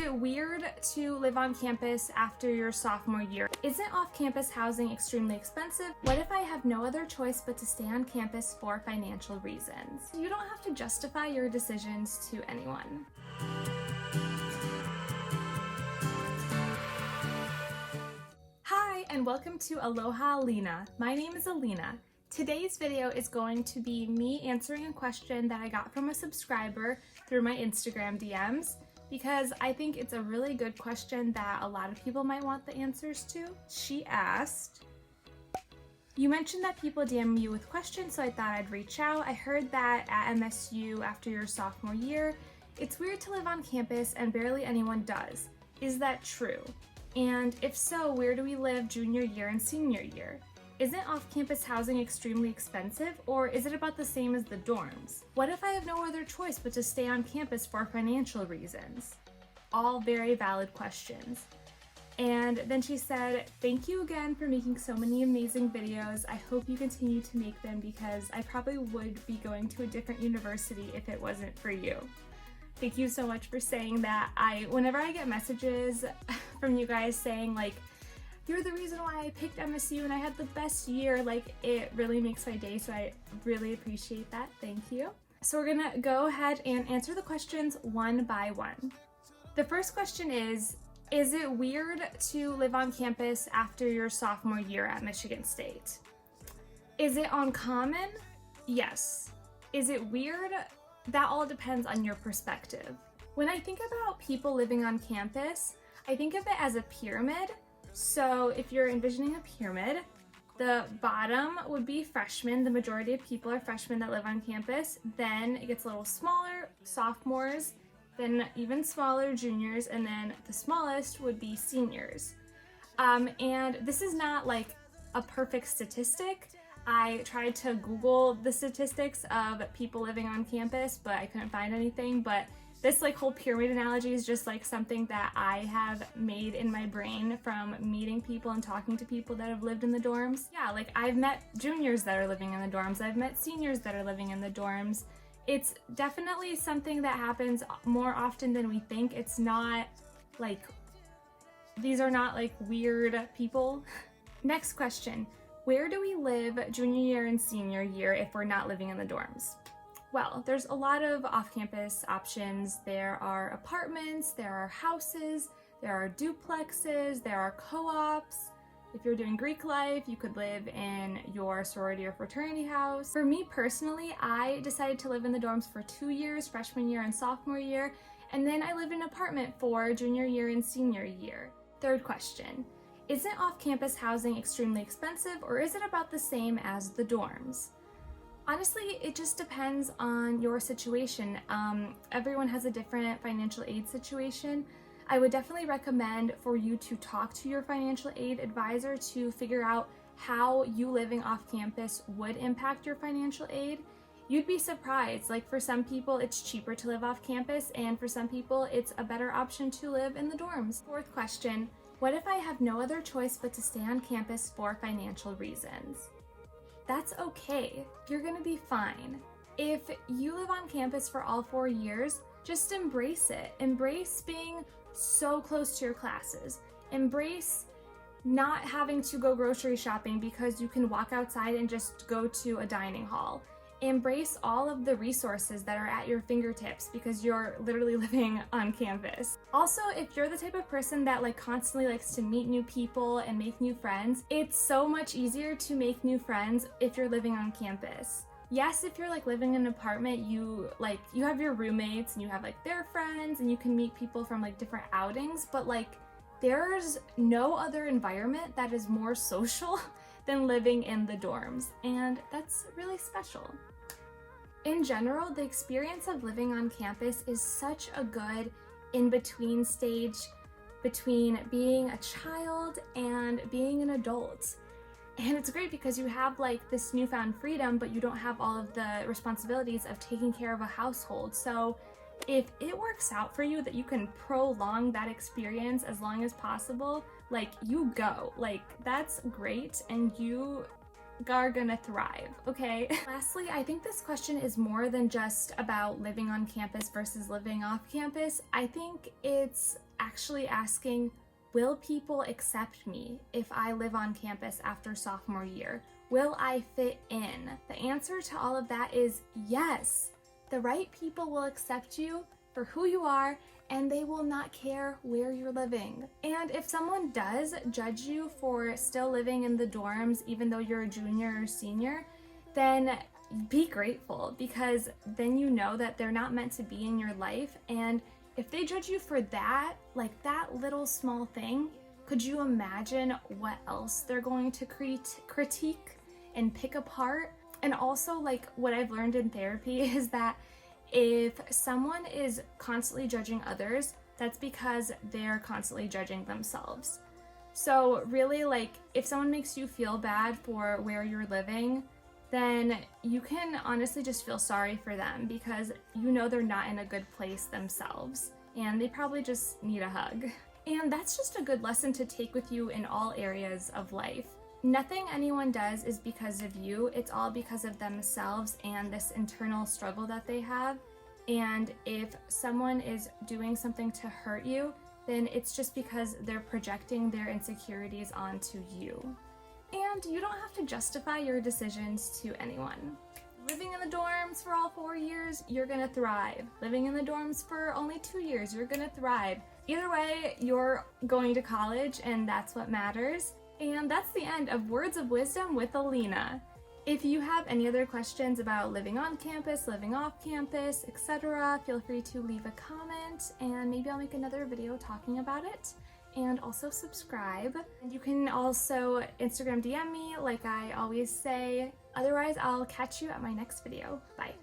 it weird to live on campus after your sophomore year? Isn't off-campus housing extremely expensive? What if I have no other choice but to stay on campus for financial reasons? You don't have to justify your decisions to anyone. Hi, and welcome to Aloha Alina. My name is Alina. Today's video is going to be me answering a question that I got from a subscriber through my Instagram DMs, because I think it's a really good question that a lot of people might want the answers to. She asked, you mentioned that people DM you with questions, so I thought I'd reach out. I heard that at MSU after your sophomore year, it's weird to live on campus and barely anyone does. Is that true? And if so, where do we live junior year and senior year? Isn't off-campus housing extremely expensive, or is it about the same as the dorms? What if I have no other choice but to stay on campus for financial reasons? All very valid questions. And then she said, thank you again for making so many amazing videos. I hope you continue to make them because I probably would be going to a different university if it wasn't for you. Thank you so much for saying that. Whenever I get messages from you guys saying like, you're the reason why I picked MSU and I had the best year, like it really makes my day, so I really appreciate that. Thank you. So we're gonna go ahead and answer the questions one by one. The first question is it weird to live on campus after your sophomore year at Michigan State? Is it uncommon? Yes. Is it weird? That all depends on your perspective. When I think about people living on campus, I think of it as a pyramid. So if you're envisioning a pyramid, the bottom would be freshmen. The majority of people are freshmen that live on campus. Then it gets a little smaller, sophomores, then even smaller, juniors, and then the smallest would be seniors. And this is not like a perfect statistic. I tried to Google the statistics of people living on campus, but I couldn't find anything. But this like whole pyramid analogy is just like something that I have made in my brain from meeting people and talking to people that have lived in the dorms. Yeah, like I've met juniors that are living in the dorms. I've met seniors that are living in the dorms. It's definitely something that happens more often than we think. It's not like, these are not like weird people. Next question, where do we live junior year and senior year if we're not living in the dorms? Well, there's a lot of off-campus options. There are apartments, there are houses, there are duplexes, there are co-ops. If you're doing Greek life, you could live in your sorority or fraternity house. For me personally, I decided to live in the dorms for 2 years, freshman year and sophomore year, and then I lived in an apartment for junior year and senior year. Third question, isn't off-campus housing extremely expensive, or is it about the same as the dorms? Honestly, it just depends on your situation. Everyone has a different financial aid situation. I would definitely recommend for you to talk to your financial aid advisor to figure out how you living off campus would impact your financial aid. You'd be surprised. Like for some people, it's cheaper to live off campus, and for some people, it's a better option to live in the dorms. Fourth question, what if I have no other choice but to stay on campus for financial reasons? That's okay. You're gonna be fine. If you live on campus for all 4 years, just embrace it. Embrace being so close to your classes. Embrace not having to go grocery shopping because you can walk outside and just go to a dining hall. Embrace all of the resources that are at your fingertips because you're literally living on campus. Also, if you're the type of person that like constantly likes to meet new people and make new friends, it's so much easier to make new friends if you're living on campus. Yes, if you're like living in an apartment, you have your roommates and you have like their friends and you can meet people from like different outings, but like there's no other environment that is more social than living in the dorms, and that's really special. In general, the experience of living on campus is such a good in-between stage between being a child and being an adult. And it's great because you have like this newfound freedom, but you don't have all of the responsibilities of taking care of a household. So if it works out for you that you can prolong that experience as long as possible, like you go, like that's great and you are gonna thrive, okay? Lastly, I think this question is more than just about living on campus versus living off campus. I think it's actually asking, will people accept me if I live on campus after sophomore year? Will I fit in? The answer to all of that is yes. The right people will accept you for who you are, and they will not care where you're living. And if someone does judge you for still living in the dorms even though you're a junior or senior, then be grateful, because then you know that they're not meant to be in your life. And if they judge you for that, like that little small thing, could you imagine what else they're going to critique and pick apart? And also, like, what I've learned in therapy is that if someone is constantly judging others, that's because they're constantly judging themselves. So really, like, if someone makes you feel bad for where you're living, then you can honestly just feel sorry for them, because you know they're not in a good place themselves and they probably just need a hug. And that's just a good lesson to take with you in all areas of life. Nothing anyone does is because of you. It's all because of themselves and this internal struggle that they have. And if someone is doing something to hurt you, then it's just because they're projecting their insecurities onto you. And you don't have to justify your decisions to anyone. Living in the dorms for all 4 years, you're gonna thrive. Living in the dorms for only 2 years, you're gonna thrive. Either way, you're going to college, and that's what matters. And that's the end of Words of Wisdom with Alina. If you have any other questions about living on campus, living off campus, etc., feel free to leave a comment, and maybe I'll make another video talking about it. And also subscribe. And you can also Instagram DM me like I always say. Otherwise, I'll catch you at my next video. Bye.